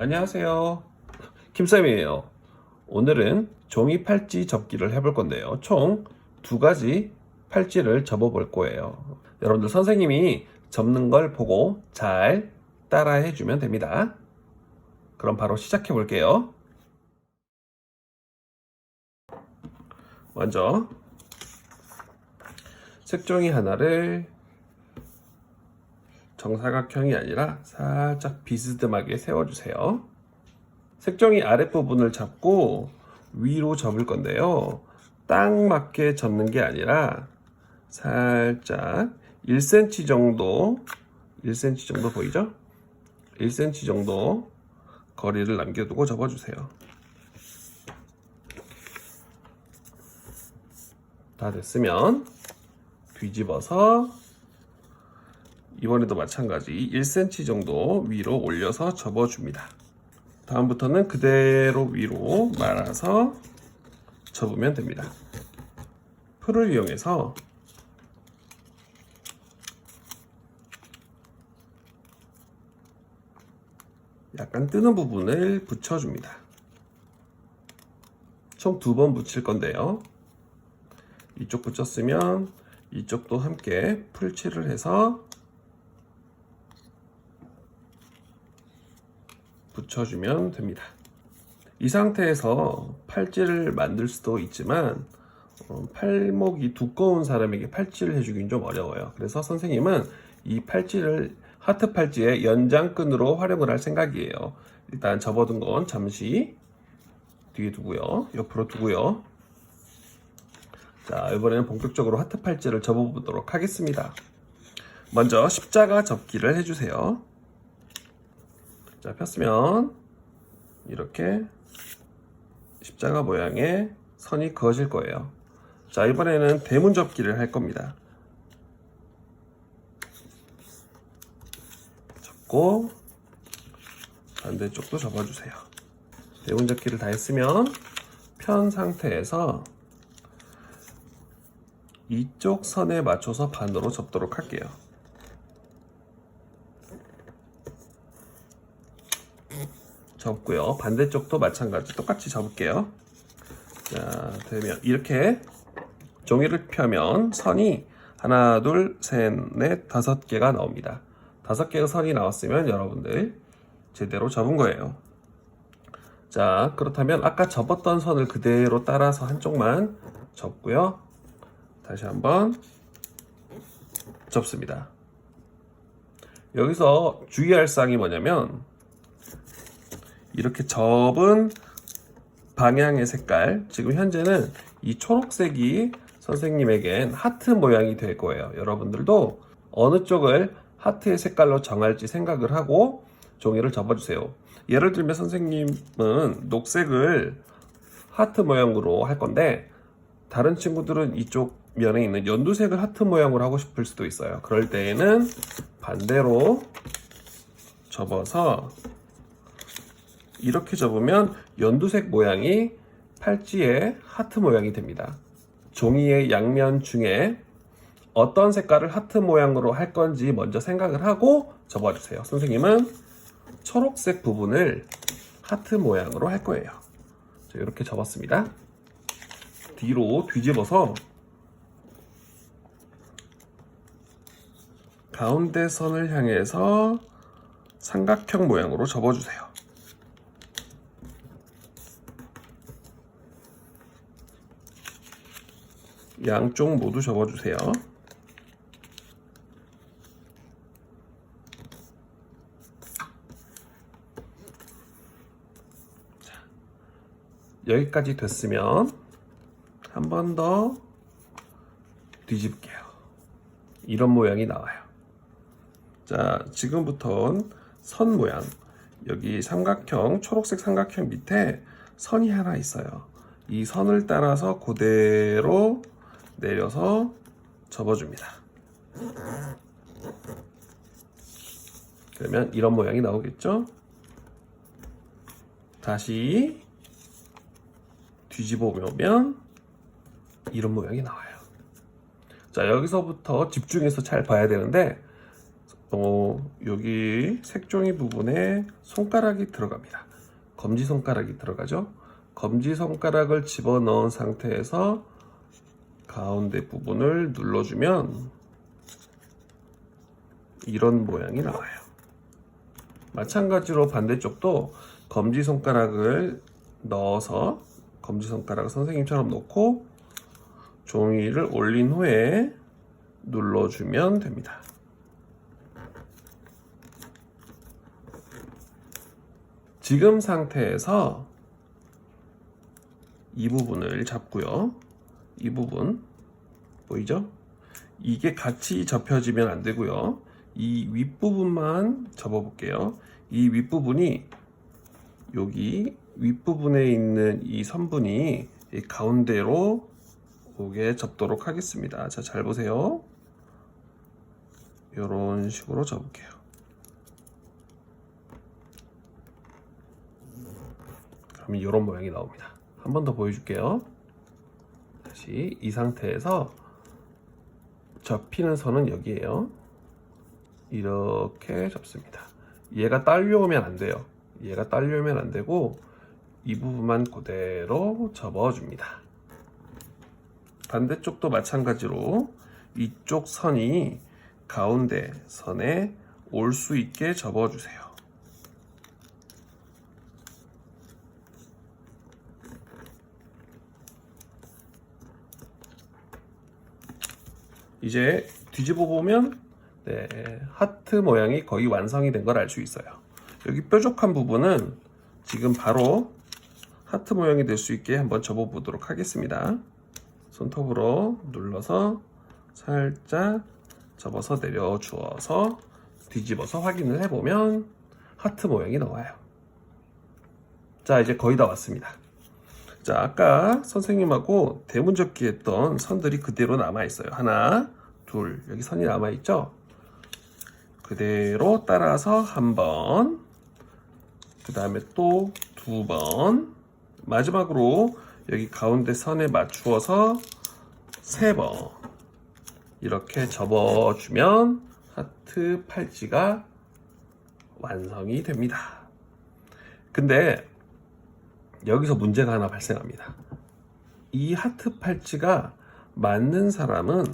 안녕하세요. 김쌤이에요. 오늘은 종이 팔찌 접기를 해볼 건데요. 총 2가지 팔찌를 접어볼 거예요. 여러분들 선생님이 접는 걸 보고 잘 따라해 주면 됩니다. 그럼 바로 시작해 볼게요. 먼저 색종이 하나를 정사각형이 아니라 살짝 비스듬하게 세워주세요. 색종이 아랫부분을 잡고 위로 접을 건데요. 딱 맞게 접는 게 아니라 살짝 1cm 정도, 1cm 정도 보이죠? 1cm 정도 거리를 남겨두고 접어주세요. 다 됐으면 뒤집어서 이번에도 마찬가지 1cm 정도 위로 올려서 접어줍니다. 다음부터는 그대로 위로 말아서 접으면 됩니다. 풀을 이용해서 약간 뜨는 부분을 붙여줍니다. 총 2번 붙일 건데요. 이쪽 붙였으면 이쪽도 함께 풀칠을 해서 붙여주면 됩니다. 이 상태에서 팔찌를 만들 수도 있지만 팔목이 두꺼운 사람에게 팔찌를 해주긴 좀 어려워요. 그래서 선생님은 이 팔찌를 하트 팔찌의 연장끈으로 활용을 할 생각이에요. 일단 접어둔 건 잠시 뒤에 두고요. 옆으로 두고요. 자, 이번에는 본격적으로 하트 팔찌를 접어보도록 하겠습니다. 먼저 십자가 접기를 해주세요. 자, 폈으면 이렇게 십자가 모양의 선이 그어질 거예요. 자, 이번에는 대문 접기를 할 겁니다. 접고 반대쪽도 접어주세요. 대문 접기를 다 했으면 편 상태에서 이쪽 선에 맞춰서 반으로 접도록 할게요. 접고요. 반대쪽도 마찬가지 똑같이 접을게요. 자, 되면 이렇게 종이를 펴면 선이 하나, 둘, 셋, 넷, 5개가 나옵니다. 5개의 선이 나왔으면 여러분들 제대로 접은 거예요. 자, 그렇다면 아까 접었던 선을 그대로 따라서 한쪽만 접고요. 다시 한번 접습니다. 여기서 주의할 사항이 뭐냐면 이렇게 접은 방향의 색깔, 지금 현재는 이 초록색이 선생님에겐 하트 모양이 될 거예요. 여러분들도 어느 쪽을 하트의 색깔로 정할지 생각을 하고 종이를 접어주세요. 예를 들면 선생님은 녹색을 하트 모양으로 할 건데 다른 친구들은 이쪽 면에 있는 연두색을 하트 모양으로 하고 싶을 수도 있어요. 그럴 때에는 반대로 접어서 이렇게 접으면 연두색 모양이 팔찌의 하트 모양이 됩니다. 종이의 양면 중에 어떤 색깔을 하트 모양으로 할 건지 먼저 생각을 하고 접어주세요. 선생님은 초록색 부분을 하트 모양으로 할 거예요. 자, 이렇게 접었습니다. 뒤로 뒤집어서 가운데 선을 향해서 삼각형 모양으로 접어주세요. 양쪽 모두 접어주세요. 자, 여기까지 됐으면 한 번 더 뒤집게요. 이런 모양이 나와요. 자, 지금부터는 선 모양, 여기 삼각형, 초록색 삼각형 밑에 선이 하나 있어요. 이 선을 따라서 그대로 내려서 접어줍니다. 그러면 이런 모양이 나오겠죠? 다시 뒤집어 보면 이런 모양이 나와요. 자, 여기서부터 집중해서 잘 봐야 되는데 여기 색종이 부분에 손가락이 들어갑니다. 검지손가락이 들어가죠. 검지손가락을 집어넣은 상태에서 가운데 부분을 눌러주면 이런 모양이 나와요. 마찬가지로 반대쪽도 검지손가락을 넣어서 검지손가락을 선생님처럼 놓고 종이를 올린 후에 눌러주면 됩니다. 지금 상태에서 이 부분을 잡고요. 이 부분 보이죠? 이게 같이 접혀지면 안 되고요. 이 윗부분만 접어 볼게요. 이 윗부분이 여기 윗부분에 있는 이 선분이 이 가운데로 오게 접도록 하겠습니다. 자, 잘 보세요. 이런 식으로 접을게요. 그러면 이런 모양이 나옵니다. 한 번 더 보여줄게요. 다시 이 상태에서 접히는 선은 여기에요. 이렇게 접습니다. 얘가 딸려오면 안 돼요. 얘가 딸려오면 안 되고 이 부분만 그대로 접어줍니다. 반대쪽도 마찬가지로 이쪽 선이 가운데 선에 올 수 있게 접어주세요. 이제 뒤집어 보면 하트 모양이 거의 완성이 된 걸 알 수 있어요. 여기 뾰족한 부분은 지금 바로 하트 모양이 될 수 있게 한번 접어 보도록 하겠습니다. 손톱으로 눌러서 살짝 접어서 내려주어서 뒤집어서 확인을 해보면 하트 모양이 나와요. 자, 이제 거의 다 왔습니다. 자, 아까 선생님하고 대문접기 했던 선들이 그대로 남아있어요. 하나, 둘, 여기 선이 남아있죠? 그대로 따라서 한 번, 그 다음에 또 두 번, 마지막으로 여기 가운데 선에 맞추어서 세 번 이렇게 접어주면 하트 팔찌가 완성이 됩니다. 근데 여기서 문제가 하나 발생합니다. 이 하트 팔찌가 맞는 사람은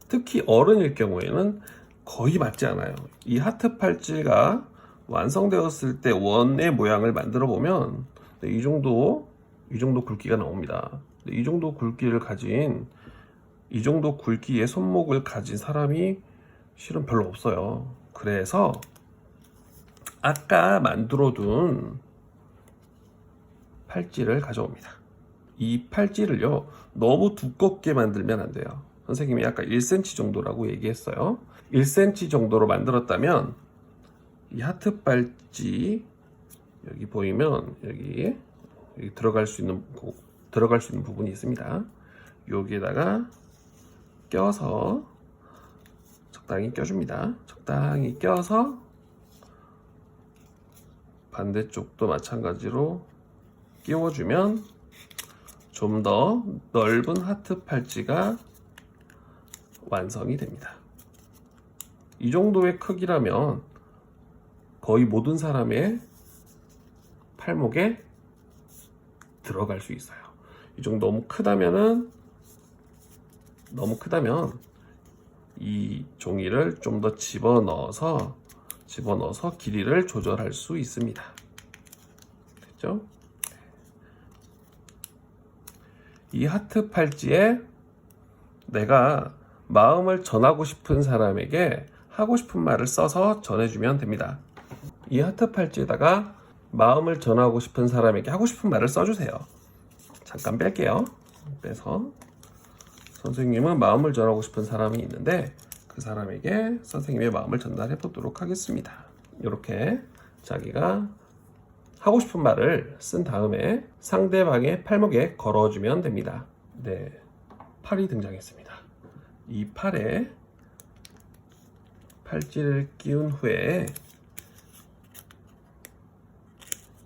특히 어른일 경우에는 거의 맞지 않아요. 이 하트 팔찌가 완성되었을 때 원의 모양을 만들어 보면 이 정도 굵기가 나옵니다. 이 정도 굵기를 가진 이 정도 굵기의 손목을 가진 사람이 실은 별로 없어요. 그래서 아까 만들어둔 팔찌를 가져옵니다. 이 팔찌를요 너무 두껍게 만들면 안 돼요. 선생님이 아까 1cm 정도라고 얘기했어요. 1cm 정도로 만들었다면 이 하트 팔찌 여기 보이면 여기 들어갈 수 있는 부분이 있습니다. 여기에다가 껴서 적당히 껴줍니다. 적당히 껴서 반대쪽도 마찬가지로 끼워주면 좀 더 넓은 하트 팔찌가 완성이 됩니다. 이 정도의 크기라면 거의 모든 사람의 팔목에 들어갈 수 있어요. 이 정도 너무 크다면 이 종이를 좀 더 집어넣어서 길이를 조절할 수 있습니다. 됐죠? 이 하트 팔찌에 내가 마음을 전하고 싶은 사람에게 하고 싶은 말을 써서 전해주면 됩니다. 이 하트 팔찌에다가 마음을 전하고 싶은 사람에게 하고 싶은 말을 써주세요. 잠깐 뺄게요. 빼서 선생님은 마음을 전하고 싶은 사람이 있는데 그 사람에게 선생님의 마음을 전달해 보도록 하겠습니다. 이렇게 자기가 하고 싶은 말을 쓴 다음에 상대방의 팔목에 걸어주면 됩니다. 네, 팔이 등장했습니다. 이 팔에 팔찌를 끼운 후에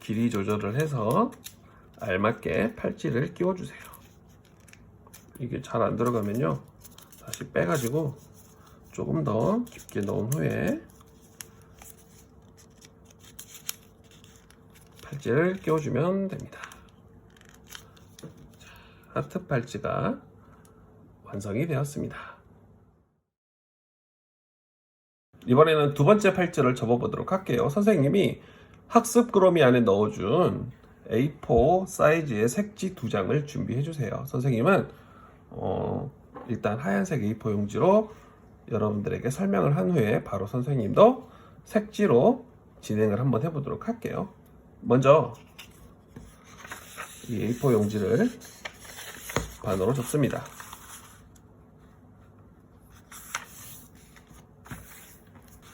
길이 조절을 해서 알맞게 팔찌를 끼워주세요. 이게 잘 안 들어가면요 다시 빼가지고 조금 더 깊게 넣은 후에 팔찌를 끼워주면 됩니다. 자, 하트 팔찌가 완성이 되었습니다. 이번에는 두 번째 팔찌를 접어보도록 할게요. 선생님이 학습 그러미 안에 넣어준 A4 사이즈의 색지 2장을 준비해 주세요. 선생님은 일단 하얀색 A4 용지로 여러분들에게 설명을 한 후에 바로 선생님도 색지로 진행을 한번 해보도록 할게요. 먼저 이 A4 용지를 반으로 접습니다.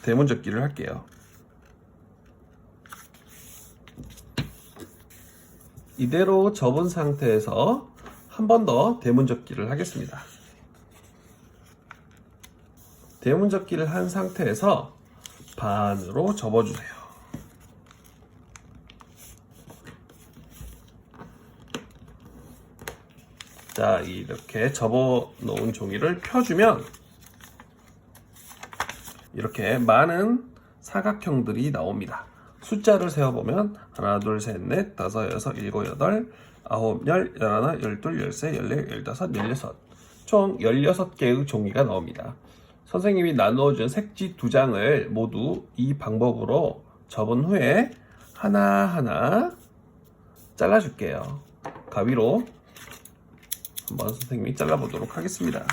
대문접기를 할게요. 이대로 접은 상태에서 한 번 더 대문접기를 하겠습니다. 대문접기를 한 상태에서 반으로 접어주세요. 자, 이렇게 접어 놓은 종이를 펴주면 이렇게 많은 사각형들이 나옵니다. 숫자를 세어보면 하나, 둘, 셋, 넷, 다섯, 여섯, 일곱, 여덟, 아홉, 열, 열하나, 열둘, 열세, 열네, 열다섯, 열여섯, 총 16개의 종이가 나옵니다. 선생님이 나누어준 색지 2장을 모두 이 방법으로 접은 후에 하나하나 잘라줄게요. 가위로 한번 선생님이 잘라보도록 하겠습니다.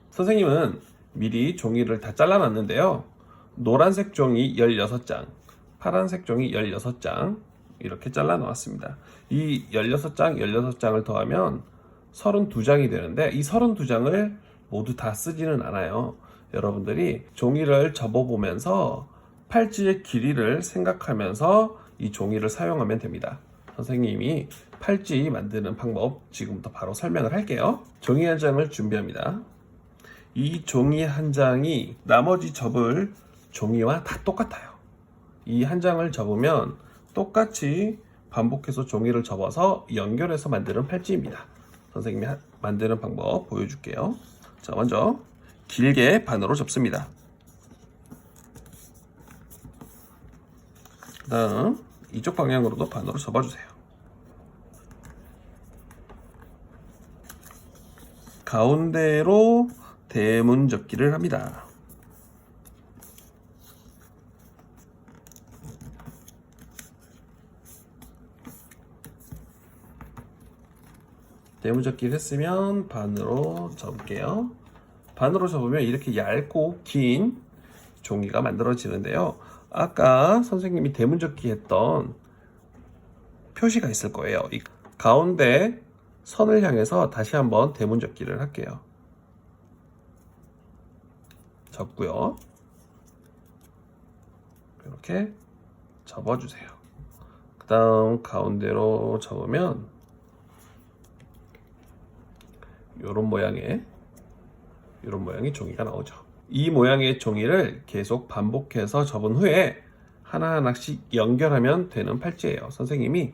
선생님은 미리 종이를 다 잘라놨는데요. 노란색 종이 16장, 파란색 종이 16장 이렇게 잘라 놓았습니다. 이 16장, 16장을 더하면 32장이 되는데 이 32장을 모두 다 쓰지는 않아요. 여러분들이 종이를 접어보면서 팔찌의 길이를 생각하면서 이 종이를 사용하면 됩니다. 선생님이 팔찌 만드는 방법 지금부터 바로 설명을 할게요. 종이 한 장을 준비합니다. 이 종이 한 장이 나머지 접을 종이와 다 똑같아요. 이 한 장을 접으면 똑같이 반복해서 종이를 접어서 연결해서 만드는 팔찌입니다. 선생님이 만드는 방법 보여줄게요. 자, 먼저 길게 반으로 접습니다. 그 다음 이쪽 방향으로도 반으로 접어주세요. 가운데로 대문접기를 합니다. 대문접기를 했으면 반으로 접을게요. 반으로 접으면 이렇게 얇고 긴 종이가 만들어지는데요. 아까 선생님이 대문접기 했던 표시가 있을 거예요. 이 가운데 선을 향해서 다시 한번 대문접기를 할게요. 접고요. 이렇게 접어주세요. 그 다음 가운데로 접으면 이런 모양의 종이가 나오죠. 이 모양의 종이를 계속 반복해서 접은 후에 하나하나씩 연결하면 되는 팔찌예요. 선생님이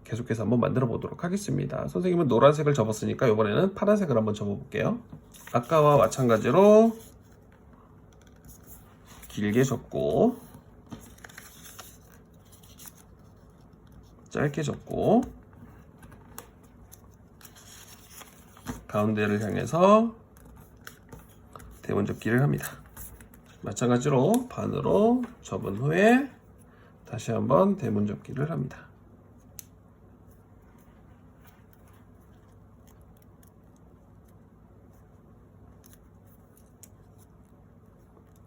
계속해서 한번 만들어 보도록 하겠습니다. 선생님은 노란색을 접었으니까 이번에는 파란색을 한번 접어 볼게요. 아까와 마찬가지로 길게 접고 짧게 접고 가운데를 향해서 대문접기를 합니다. 마찬가지로 반으로 접은 후에 다시 한번 대문접기를 합니다.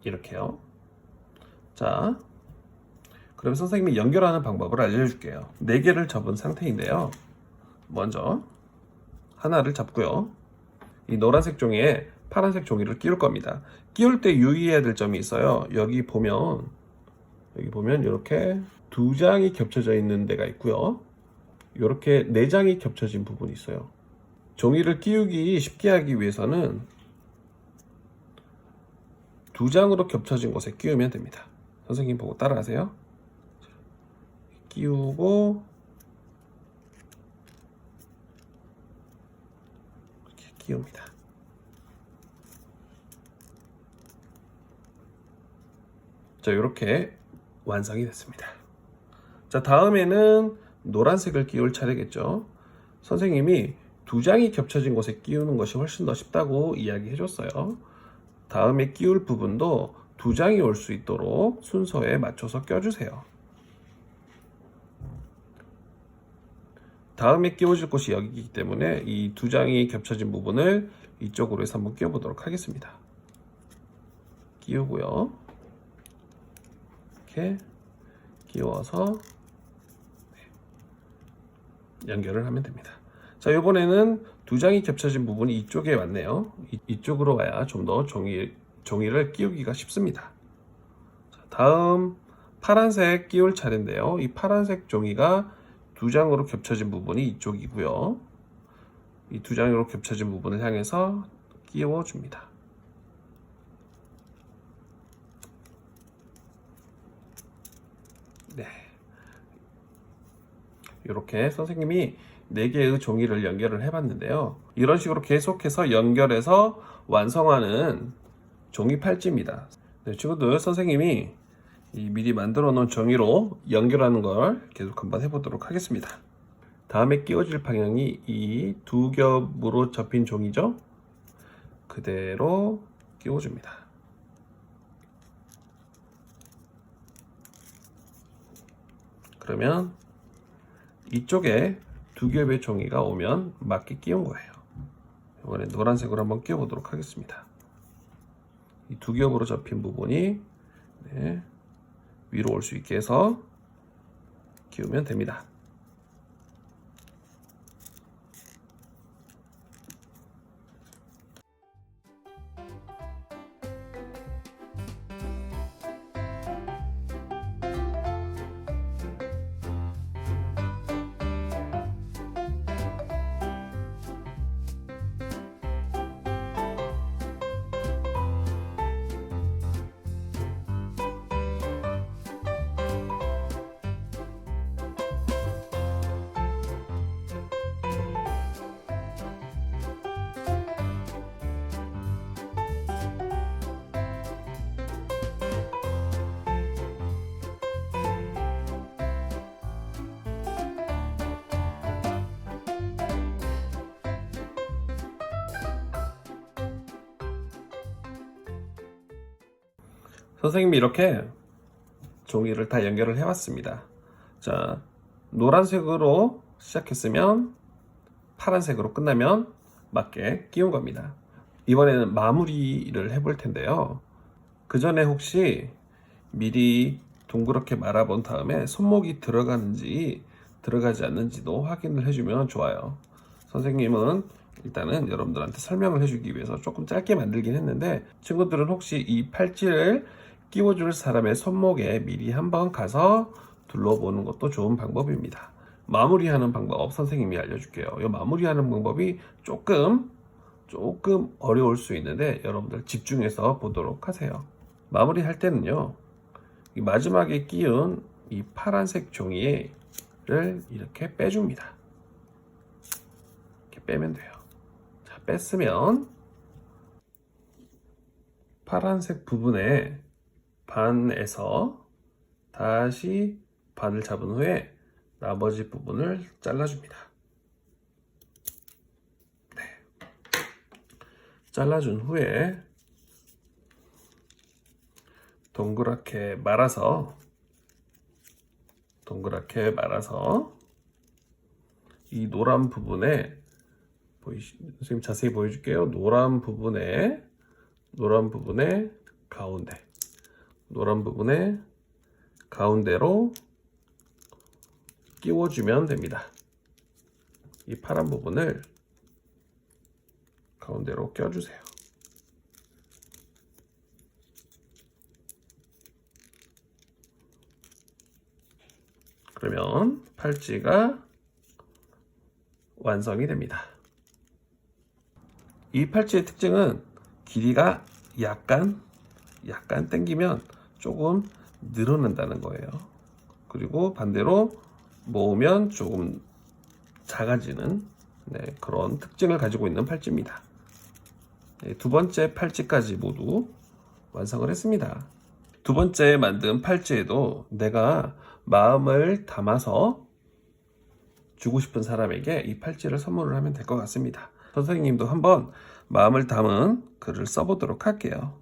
이렇게요. 자, 그럼 선생님이 연결하는 방법을 알려줄게요. 4개를 접은 상태인데요. 먼저 하나를 잡고요. 이 노란색 종이에 파란색 종이를 끼울 겁니다. 끼울 때 유의해야 될 점이 있어요. 여기 보면 이렇게 2장이 겹쳐져 있는 데가 있고요. 이렇게 4장이 겹쳐진 부분이 있어요. 종이를 끼우기 쉽게 하기 위해서는 2장으로 겹쳐진 곳에 끼우면 됩니다. 선생님 보고 따라하세요. 끼우고 이렇게 끼웁니다. 자, 이렇게 완성이 됐습니다. 자, 다음에는 노란색을 끼울 차례겠죠. 선생님이 두 장이 겹쳐진 곳에 끼우는 것이 훨씬 더 쉽다고 이야기해 줬어요. 다음에 끼울 부분도 두 장이 올 수 있도록 순서에 맞춰서 껴주세요. 다음에 끼워질 곳이 여기이기 때문에 이 두 장이 겹쳐진 부분을 이쪽으로 해서 한번 끼워보도록 하겠습니다. 끼우고요. 이렇게 끼워서 연결을 하면 됩니다. 자, 이번에는 두 장이 겹쳐진 부분이 이쪽에 왔네요. 이쪽으로 와야 좀 더 종이를 끼우기가 쉽습니다. 자, 다음 파란색 끼울 차례인데요. 이 파란색 종이가 두 장으로 겹쳐진 부분이 이쪽이고요. 이 두 장으로 겹쳐진 부분을 향해서 끼워줍니다. 네. 이렇게 선생님이 4개의 종이를 연결을 해봤는데요. 이런 식으로 계속해서 연결해서 완성하는 종이 팔찌입니다. 네, 친구들, 선생님이 미리 만들어 놓은 종이로 연결하는 걸 계속 한번 해보도록 하겠습니다. 다음에 끼워질 방향이 이 두 겹으로 접힌 종이죠. 그대로 끼워줍니다. 그러면 이쪽에 두 겹의 종이가 오면 맞게 끼운 거예요. 이번에 노란색으로 한번 끼워보도록 하겠습니다. 이 두 겹으로 접힌 부분이 위로 올 수 있게 해서 끼우면 됩니다. 선생님이 이렇게 종이를 다 연결을 해왔습니다. 자, 노란색으로 시작했으면 파란색으로 끝나면 맞게 끼운 겁니다. 이번에는 마무리를 해볼 텐데요. 그 전에 혹시 미리 동그랗게 말아본 다음에 손목이 들어가는지 들어가지 않는지도 확인을 해주면 좋아요. 선생님은 일단은 여러분들한테 설명을 해주기 위해서 조금 짧게 만들긴 했는데, 친구들은 혹시 이 팔찌를 끼워줄 사람의 손목에 미리 한번 가서 둘러보는 것도 좋은 방법입니다. 마무리하는 방법 선생님이 알려줄게요. 이 마무리하는 방법이 조금 어려울 수 있는데 여러분들 집중해서 보도록 하세요. 마무리할 때는요, 이 마지막에 끼운 이 파란색 종이를 이렇게 빼줍니다. 이렇게 빼면 돼요. 자, 뺐으면 파란색 부분에 반에서 다시 반을 잡은 후에 나머지 부분을 잘라줍니다. 네. 잘라준 후에 동그랗게 말아서 이 노란 부분에 선생님 자세히 보여줄게요. 노란 부분에 가운데로 끼워주면 됩니다. 이 파란 부분을 가운데로 껴주세요. 그러면 팔찌가 완성이 됩니다. 이 팔찌의 특징은 길이가 약간 당기면 조금 늘어난다는 거예요. 그리고 반대로 모으면 조금 작아지는 그런 특징을 가지고 있는 팔찌입니다. 두 번째 팔찌까지 모두 완성을 했습니다. 두 번째 만든 팔찌에도 내가 마음을 담아서 주고 싶은 사람에게 이 팔찌를 선물을 하면 될 것 같습니다. 선생님도 한번 마음을 담은 글을 써보도록 할게요.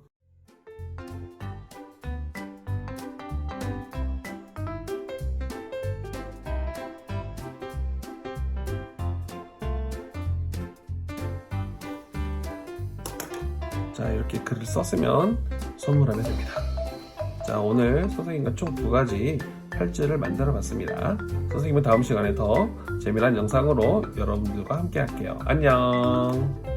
자, 이렇게 글을 썼으면 선물하면 됩니다. 자, 오늘 선생님과 총 2가지 팔찌를 만들어 봤습니다. 선생님은 다음 시간에 더 재미난 영상으로 여러분들과 함께 할게요. 안녕.